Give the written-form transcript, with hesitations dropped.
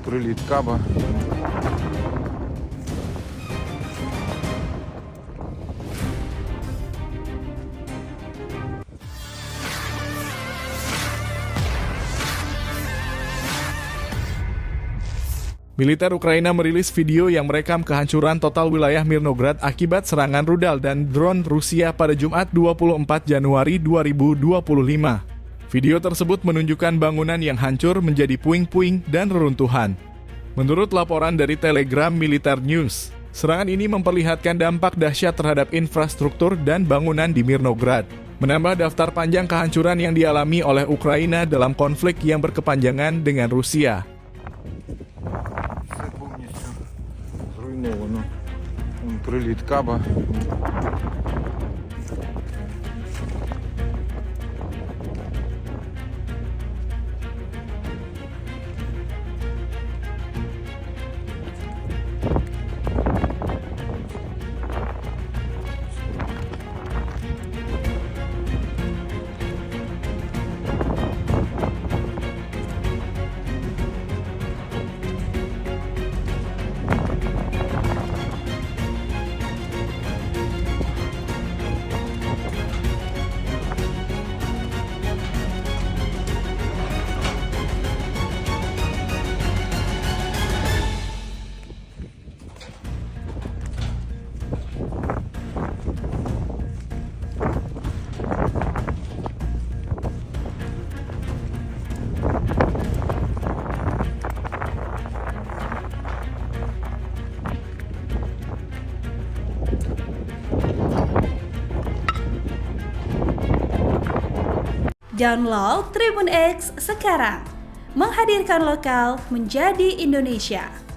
Прилітка ба. Militer Ukraina merilis video yang merekam kehancuran total wilayah Mirnograd akibat serangan rudal dan drone Rusia pada Jumat 24 Januari 2025. Video tersebut menunjukkan bangunan yang hancur menjadi puing-puing dan reruntuhan. Menurut laporan dari Telegram Military News, serangan ini memperlihatkan dampak dahsyat terhadap infrastruktur dan bangunan di Mirnograd, menambah daftar panjang kehancuran yang dialami oleh Ukraina dalam konflik yang berkepanjangan dengan Rusia. Все повністю зруйновано. Приліт каба. Download Tribun X sekarang, menghadirkan lokal menjadi Indonesia.